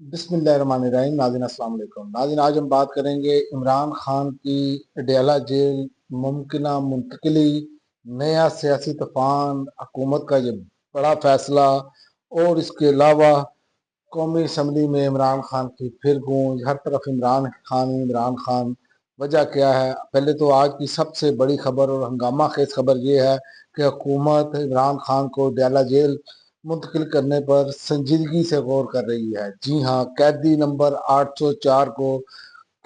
बिस्मिल्लाहिर्रहमानिर्रहीम। नाज़रीन अस्सलाम वालेकुम। नाज़रीन, आज हम बात करेंगे इमरान खान की अडयाला जेल मुमकिना मुंतकिली, नया सियासी तूफान, हुकूमत का ये बड़ा फैसला और इसके अलावा कौमी असम्बली में इमरान खान की फिर गूंज, हर तरफ इमरान खान ही इमरान खान। वजह क्या है? पहले तो आज की सबसे बड़ी खबर और हंगामा खेज खबर ये है कि हुकूमत इमरान खान को अडयाला जेल मुंतकिल करने पर संजीदगी से गौर कर रही है। जी हाँ, कैदी नंबर 804 को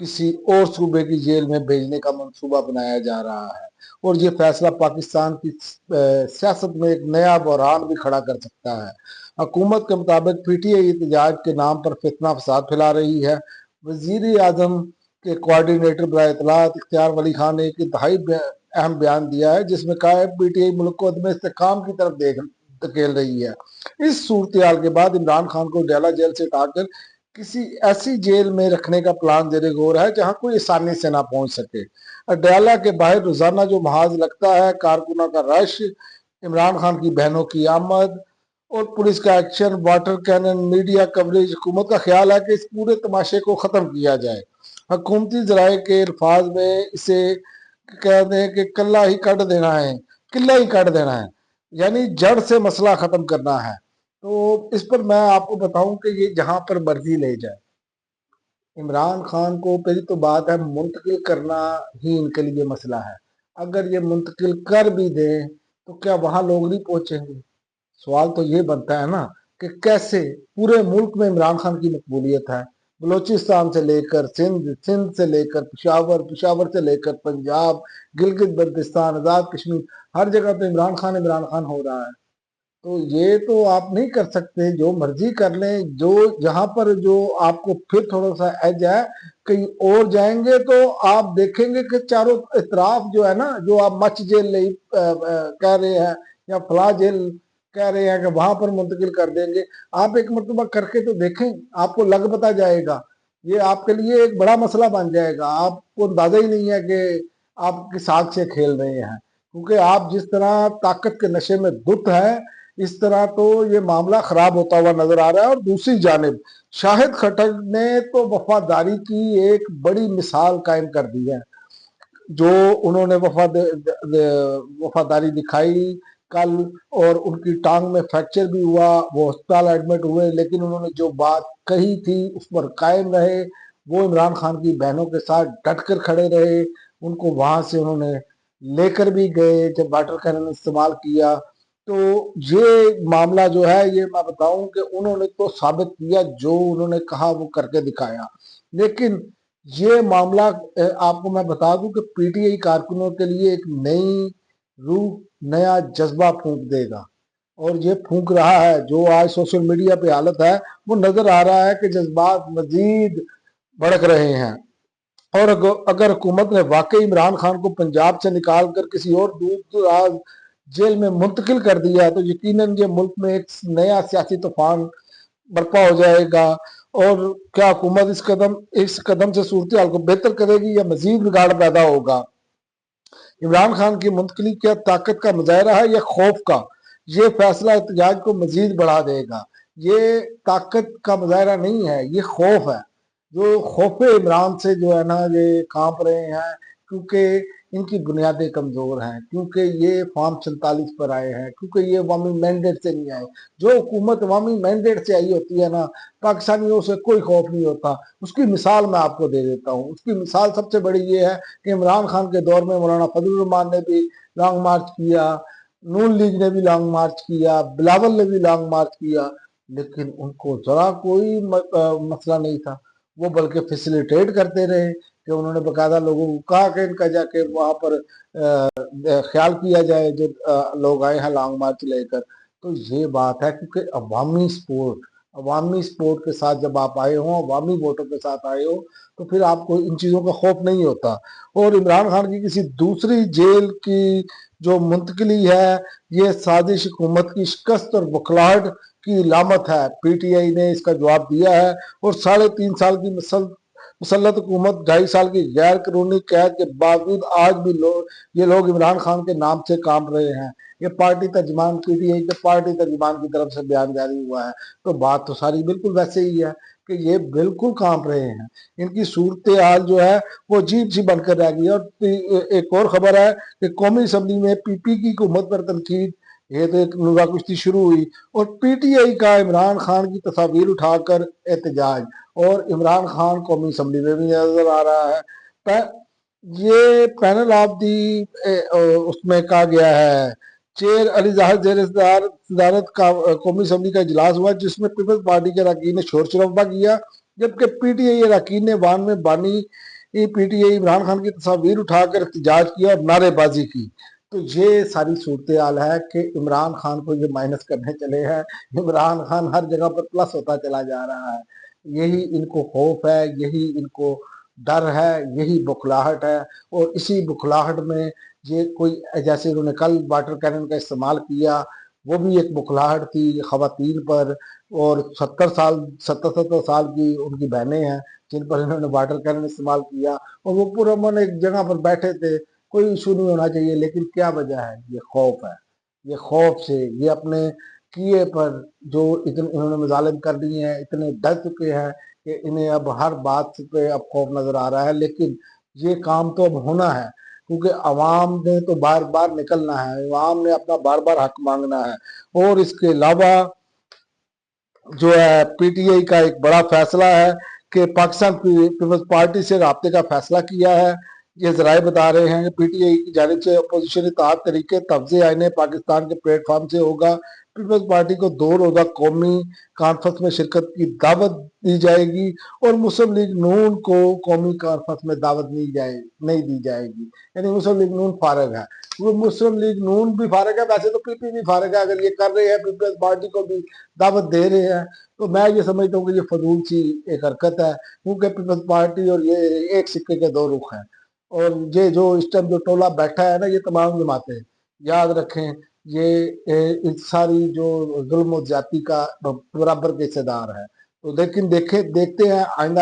किसी और सूबे की जेल में भेजने का मंसूबा बनाया जा रहा है और ये फैसला पाकिस्तान की सियासत में एक नया बहरान भी खड़ा कर सकता है। हुकूमत के मुताबिक पीटीआई एहतजाज के नाम पर फितना फसाद फैला रही है। वजीर आजम के कोऑर्डिनेटर बराए इत्तलात इख्तियार वली खान ने एक इंतहाई अहम बयान दिया है जिसमें कहा है पीटीआई मुल्क को अदम इस्तेहकाम की तरफ देख धकेल रही है। इस सूरत हाल के बाद इमरान खान को अडयाला जेल से उठाकर किसी ऐसी जेल में रखने का प्लान जेरे गौर है जहां कोई आसानी से ना पहुंच सके। अडयाला के बाहर रोजाना जो महाज लगता है, कारकुनों का रश, इमरान खान की बहनों की आमद और पुलिस का action, water cannon, media coverage, हुकूमत का ख्याल है कि इस पूरे तमाशे को खत्म किया जाए। हुकूमती जराये के अल्फाज में इसे कहते हैं कि कल्ला ही कट देना है, किला ही कट देना है, यानी जड़ से मसला खत्म करना है। तो इस पर मैं आपको बताऊं कि ये जहां पर मर्जी ले जाए, इमरान खान को पहली तो बात है मुंतकिल करना ही इनके लिए मसला है। अगर ये मुंतकिल कर भी दें तो क्या वहां लोग नहीं पहुंचेंगे? सवाल तो ये बनता है ना कि कैसे पूरे मुल्क में इमरान खान की मकबूलियत है। बलूचिस्तान से लेकर सिंध, सिंध से लेकर पिशावर, पिशावर से लेकर पंजाब, गिलगित बल्तिस्तान, आजाद कश्मीर, हर जगह पे इमरान खान हो रहा है। तो ये तो आप नहीं कर सकते, जो मर्जी कर लें। जो जहां पर जो आपको फिर थोड़ा सा एज है, कहीं और जाएंगे तो आप देखेंगे कि चारों इतराफ जो है ना, जो आप मच जेल कह रहे हैं या फला जेल कह रहे हैं कि वहां पर मुंतकिल कर देंगे, आप एक मरतबा करके तो देखें, आपको लग पता जाएगा। ये आपके लिए एक बड़ा मसला बन जाएगा। आपको अंदाजा ही नहीं है कि आप किस आग से खेल रहे हैं, क्योंकि आप जिस तरह ताकत के नशे में धुत है, इस तरह तो ये मामला खराब होता हुआ नजर आ रहा है। और दूसरी जानिब शाहिद खट्टर ने तो वफादारी की एक बड़ी मिसाल कायम कर दी है। जो उन्होंने वफादारी दिखाई कल, और उनकी टांग में फ्रैक्चर भी हुआ, वो अस्पताल एडमिट हुए, लेकिन उन्होंने जो बात कही थी उस पर कायम रहे। वो इमरान खान की बहनों के साथ डट कर खड़े रहे। उनको वहां से उन्होंने लेकर भी गए जब वाटर कैनन इस्तेमाल किया। तो ये मामला जो है, ये मैं बताऊं कि उन्होंने तो साबित किया, जो उन्होंने कहा वो करके दिखाया। लेकिन ये मामला आपको मैं बता दूं कि पीटीआई कारकुनों के लिए एक नई रूह, नया जज्बा फूंक देगा। और ये फूंक रहा है। जो आज सोशल मीडिया पे हालत है, वो नजर आ रहा है कि जज्बात मजीद भड़क रहे हैं। और अगर हुकूमत ने वाकई इमरान खान को पंजाब से निकाल कर किसी और दूर दराज जेल में मुंतकिल कर दिया तो यकीनन ये मुल्क में एक नया सियासी तूफान बर्पा हो जाएगा। और क्या हुकूमत इस कदम से सूरत हाल को बेहतर करेगी या मजीद बिगाड़ पैदा होगा? इमरान खान की मुंतकली क्या ताकत का मुजाहरा है या खौफ का? ये फैसला एहतजाज को मजीद बढ़ा देगा। ये ताकत का मुजाहरा नहीं है, ये खौफ है। जो खौफ इमरान से जो है ना, ये कांप रहे हैं, क्योंकि इनकी बुनियादें कमजोर हैं, क्योंकि ये फॉर्म 47 पर आए हैं, क्योंकि ये अवामी मैंडेट से नहीं आए। जो हुकूमत अवामी मैंडेट से आई होती है ना, पाकिस्तानियों से कोई खौफ नहीं होता। उसकी मिसाल मैं आपको दे देता हूँ। उसकी मिसाल सबसे बड़ी ये है कि इमरान खान के दौर में मौलाना फजलुर रहमान ने भी लॉन्ग मार्च किया, नून लीग ने भी लॉन्ग मार्च किया, बिलावल ने भी लॉन्ग मार्च किया, लेकिन उनको जरा कोई मसला नहीं था। वो बल्कि फैसिलिटेट करते रहे कि उन्होंने बकायदा लोगों को कहा कि इनका जाके वहां पर ख्याल किया जाए जो लोग आए हैं लॉन्ग मार्च लेकर। तो ये बात है, क्योंकि अवामी सपोर्ट के साथ जब आप आए हो, अवामी वोटों के साथ आए हो, तो फिर आपको इन चीज़ों का खौफ नहीं होता। और इमरान खान की किसी दूसरी जेल की जो मुंतकली है, ये साजिश हुकूमत की शिकस्त और बुखलाहट की लामत है। पीटीआई ने इसका जवाब दिया है। और 3.5 साल की मुसल्लत हुकूमत, 2.5 साल की गैर कानूनी कैद के बावजूद आज भी ये लोग इमरान खान के नाम से काम रहे हैं। ये पार्टी तर्जमान पीटीआई के पार्टी तर्जमान की तरफ से बयान जारी हुआ है। तो बात तो सारी बिल्कुल वैसे ही है कि ये बिल्कुल कांप रहे हैं। इनकी सूरत हाल जो है वो अजीब सी बनकर रह गई। और एक और खबर है कि कौमी असम्बली में पीपी की हुकूमत पर तनकीद, ये तो एक नुरा कुश्ती शुरू हुई। और पीटीआई का इमरान खान की तस्वीर उठाकर एहतजाज, और इमरान खान कौमी असम्बली में भी नजर आ रहा है। ये पैनल ऑफ दी उसमें कहा गया है, चेयर अली जहर जेर सदारत का कौमी असम्बली का इजलास हुआ जिसमें पीपल्स पार्टी के अरकान ने शोर शराबा किया, जबकि पीटीआई अरकान ने वान में बानी पीटीआई इमरान खान की तस्वीर उठाकर एहतजाज किया और नारेबाजी की। तो ये सारी सूरत हाल है कि इमरान खान को ये माइनस करने चले हैं। इमरान खान हर जगह पर प्लस होता चला जा रहा है। यही इनको खौफ है, यही इनको डर है, यही बुखलाहट है। और इसी बुखलाहट में ये कोई, जैसे उन्होंने कल वाटर कैनन का इस्तेमाल किया, वो भी एक बुखलाहट थी खवातीन पर। और 70 साल की उनकी बहनें हैं जिन पर इन्होंने वाटर कैनन इस्तेमाल किया, और वो पूरा मन एक जगह पर बैठे थे। कोई इशू नहीं होना चाहिए, लेकिन क्या वजह है? ये खौफ है। ये खौफ से ये अपने किए पर जो इतने इन्होंने मजालिम कर दिए हैं, इतने डर चुके हैं कि इन्हें अब हर बात पे अब खौफ नजर आ रहा है। लेकिन ये काम तो अब होना है, क्योंकि अवाम ने तो बार बार निकलना है, अवाम ने अपना बार बार हक मांगना है। और इसके अलावा जो है पीटीआई का एक बड़ा फैसला है कि पाकिस्तान पीपल्स पार्टी से राब्ते का फैसला किया है। ये जराए बता रहे हैं कि पीटीआई की जानिब से अपोजिशन इत्तेहाद तरीके तफज़े आईने पाकिस्तान के प्लेटफॉर्म से होगा। पीपल्स पार्टी को 2 रोज़ा कौमी कॉन्फ्रेंस में शिरकत की दावत दी जाएगी, और मुस्लिम लीग नून को कौमी कॉन्फ्रेंस में दावत नहीं दी जाएगी। यानी मुस्लिम लीग नून फारग है। वो मुस्लिम लीग नून भी फारग है, वैसे तो पीपी भी फारग है। अगर ये कर रहे हैं, पीपल्स पार्टी को भी दावत दे रहे हैं, तो मैं ये समझता हूँ कि ये फजूल सी एक हरकत है, क्योंकि पीपल्स पार्टी और ये एक सिक्के के 2 रुख हैं। और ये जो इस टाइम जो टोला बैठा है ना, ये तमाम जमातें याद रखें, ये इस सारी जो जुल्म और ज्यादती का बराबर के हिस्सेदार है। तो लेकिन देखते हैं आने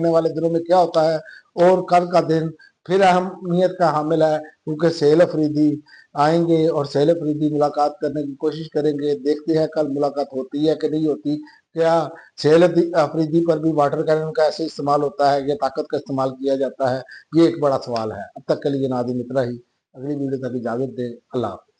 वाले दिनों में क्या होता है। और कल का दिन फिर अहमियत का हामिल है, क्योंकि सेल अफरीदी आएंगे और सेल अफरीदी मुलाकात करने की कोशिश करेंगे। देखते हैं कल मुलाकात होती है कि नहीं होती। क्या सेल अफरीदी पर भी वाटर कैनन का ऐसे इस्तेमाल होता है या ताकत का इस्तेमाल किया जाता है? ये एक बड़ा सवाल है। अब तक के लिए नाज़रीन इतना ही। अगली वीडियो तक इजाजत दें। अल्लाह हाफ़िज़।